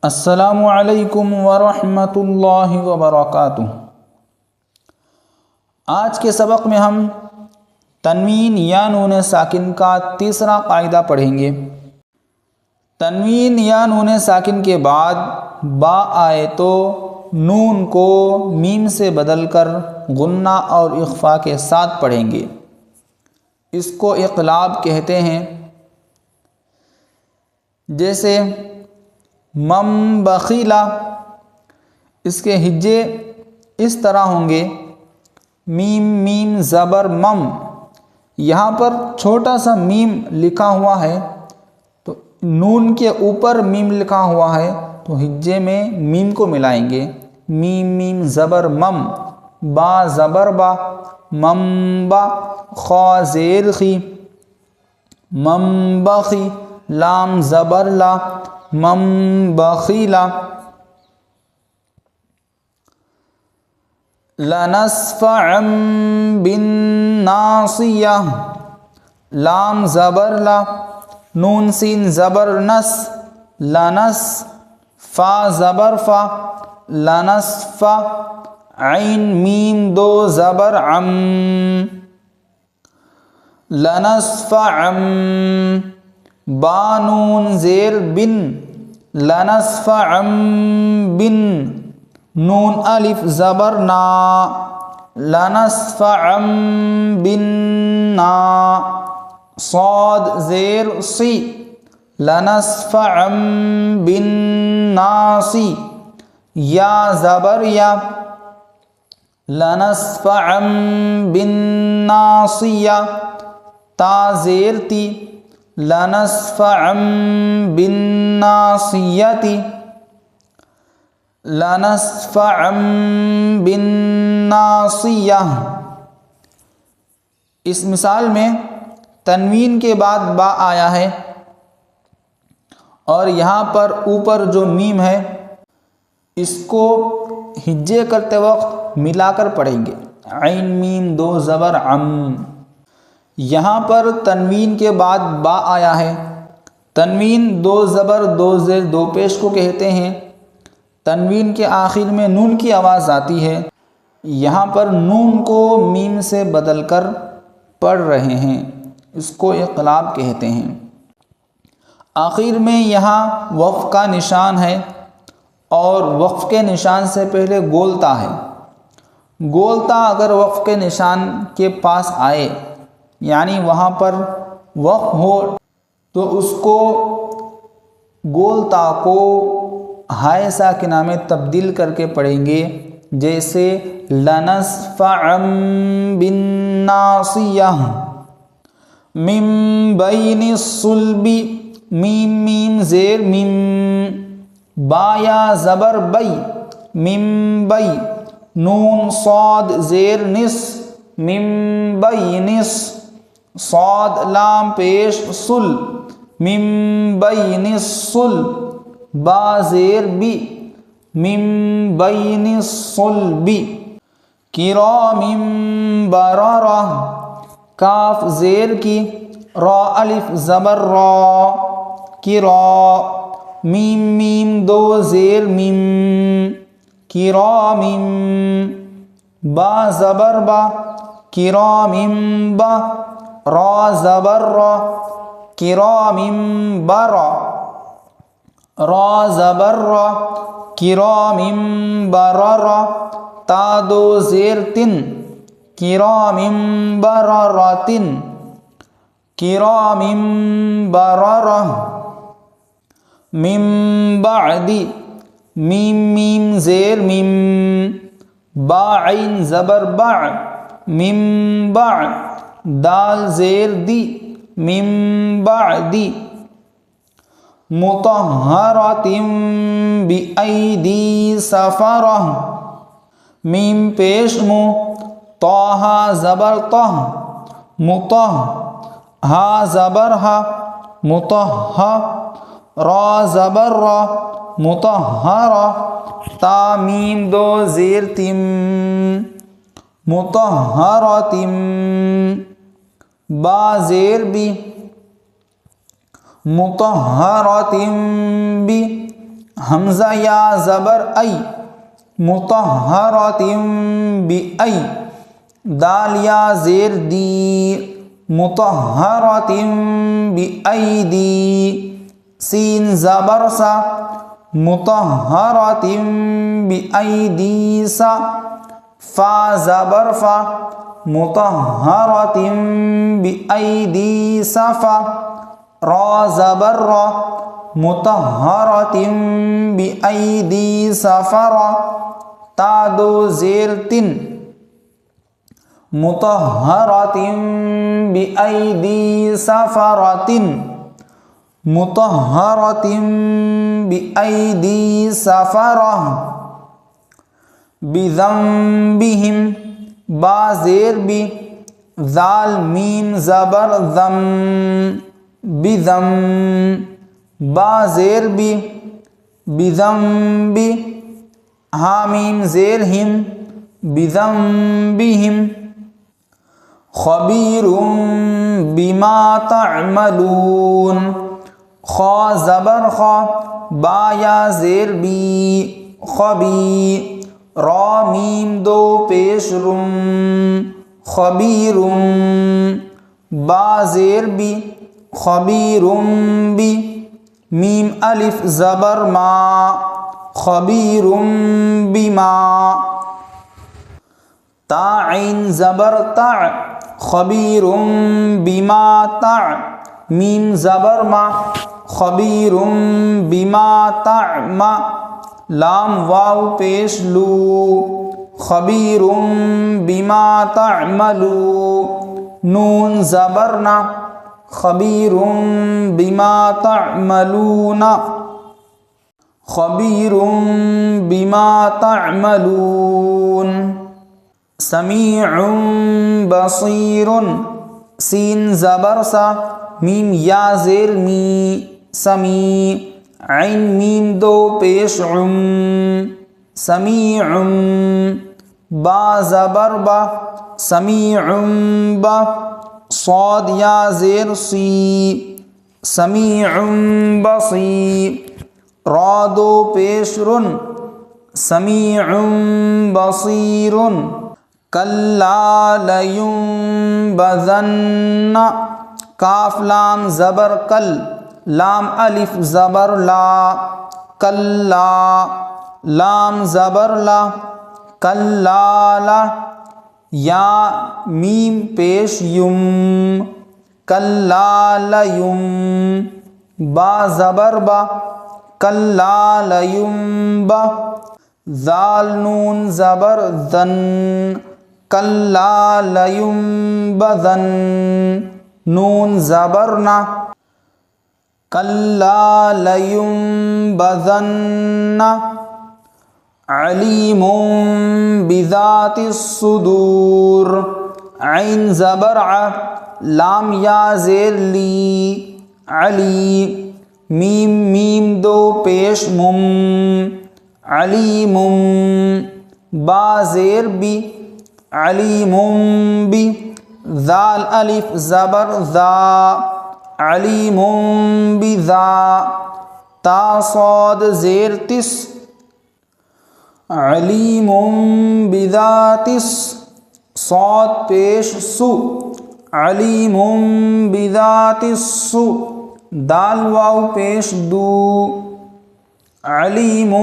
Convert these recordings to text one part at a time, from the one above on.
السلام علیکم ورحمۃ اللہ وبرکاتہ۔ آج کے سبق میں ہم تنوین یا نون ساکن کا تیسرا قاعدہ پڑھیں گے۔ تنوین یا نون ساکن کے بعد با آئے تو نون کو میم سے بدل کر غنہ اور اخفا کے ساتھ پڑھیں گے۔ اس کو اقلاب کہتے ہیں۔ جیسے مم بخیلا، اس کے ہجے اس طرح ہوں گے، میم میم زبر مم۔ یہاں پر چھوٹا سا میم لکھا ہوا ہے تو نون کے اوپر میم لکھا ہوا ہے تو ہجے میں میم کو ملائیں گے، میم میم زبر مم، با زبر با، مم با، خا زیر خی، مم بخی، لام زبر لا، مم بخیلا۔ لنصفعا بالناصیہ، لام زبر لا، نون سین زبر نس، لنس، فا زبر فا، لنصفع، عین میم دو زبر عم، لنصفعا، با نون زیر بن، لنصفعا بن، نون الف زبر نا، لنصفعا بالنا، صاد زیر سی، لنصفعا بالناصی، یا زبر یا، لنصفعا بالناصیہ، تا زیر تی، لنصفعا بالناصیۃ، لنصفعا بالناصیہ۔ اس مثال میں تنوین کے بعد با آیا ہے اور یہاں پر اوپر جو میم ہے اس کو ہجے کرتے وقت ملا کر پڑھیں گے، عین میم دو زبر عم۔ یہاں پر تنوین کے بعد با آیا ہے، تنوین دو زبر دو زیر دو پیش کو کہتے ہیں۔ تنوین کے آخر میں نون کی آواز آتی ہے، یہاں پر نون کو میم سے بدل کر پڑھ رہے ہیں، اس کو اقلاب کہتے ہیں۔ آخر میں یہاں وقف کا نشان ہے اور وقف کے نشان سے پہلے گولتا ہے۔ گولتا اگر وقف کے نشان کے پاس آئے یعنی وہاں پر وقف ہو تو اس کو گولتا کو ہائے ساکنہ میں تبدیل کر کے پڑھیں گے، جیسے لنصفعا بالناصیہ، من بین الصلب، میم میم زیر میم، با یا زبر بی، من بی، نون صاد زیر نس، من بینس، صاد لام پیش صل، من بین الصل، با زیر بی، من بین الصلب، کرام بررہ، کاف زیر کی، را الف زبر را، کرا، میم میم دو زیر میم، کرام، با زبر با، کرام با، را زبر را، کرام برا، را زبر را، کرام بررہ، تا دو زیر تن، کرام بررۃ، کرام بررہ۔ من بعد، میم میم زیر میم، با عین زبر با، من بعد، دال زیر دی، من بعد، مطہرۃ بأیدی سفرہ، میم پیش مو، طہ زبر طہ، مطہ، ہا زبر ہا، مطہہ، را زبر را، مطہرہ، تا میم دو زیر تم، مطہرۃ، با زیر بی، مطہرۃ بی، حمزہ یا زبر ای مطہرۃ بی، دال یا زیر دی مطہرۃ بی، سین زبر سا مطہرۃ بی سا، فا زبر فا مطہرۃ بی صفا، را زبر را مطہرۃ بی صفرا، تا دو زیر تن مطہرۃ بی صفرۃ، مطہرۃ بی صفرہ، بذنبہم با زیر بی، ذال میم زبر ذم بذم، با زیر بی بذنبی، حامیم زیر ہم بذنبہم، خبیر بما تعملون، خا زبر خا با یا زیر بی خبی، را میم دو پیش رم خبیر، با زیر بی خبیر بی، میم الف زبر ما خبیر بما، تا عین زبر تع خبیر بما تع، میم زبر ما خبیر بما تعما، لام واو پیش لو خبیر بما تعملو، نون زبرنا خبیر بما تعملون، خبیر بما تعملون، سمیع بصیر، سین زبر سا میم یا زیر می سمیع، عین میم دو پیش عم سمیع، با زبر با سمیع با، صاد یا زیر سی سمیع بصیر، را دو پیش رن سمیع بصیر، کلا لینبذن، کاف لام زبر کل، لام الف زبر لا کلا، لام زبر لا کلا لا، یا میم پیش یم کلا لیم، با زبر با کلا لیم با، ذال نون زبر ذن کلا لیم بذن، نون زبرنا کلا لیم بذن، علیم بذات الصدور، عین زبر ع، لام یا زیر لی علی، میم میم دو پیش مم علیم، با زیر بی علیم بی، ذال الف زبر ذا علیم بذا، تا صاد زیر تس علیم بذات، صاد پیش سو علیم بذات السو، دال واو پیش دو علیم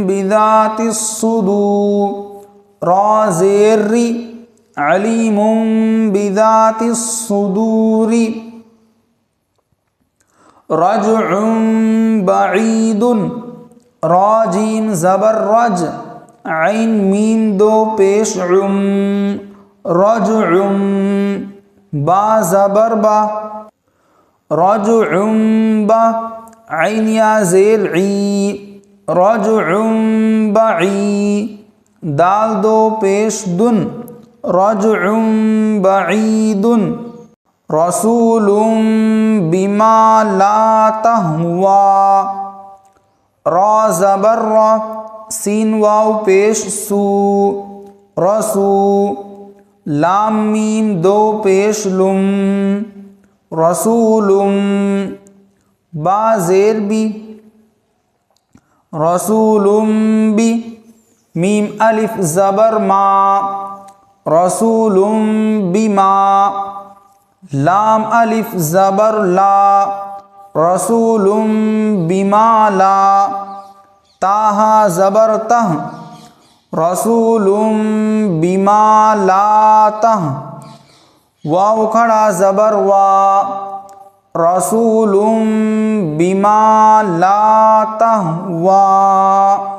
بذات الصدور، را زیر ری علیم بذات الصدور، رجع بعید، را جیم زبر رج، عین میم دو پیش عم رجع، با زبر با رجع با، عین یا زیر عی رجع بعی، دال دو پیش دن رجع بعید، رسول بما لا تہوا، را زبر را سین واو پیش سو رسو، لام میم دو پیش لم رسول، با زیر بی رسول بی، میم الف زبر ما، رسول بما، لام الف زبر لا، رسول بما لا، تاہا زبر تہ، رسول بما لا تہ، واو کھڑا زبر وا، رسول بما لا تہوا۔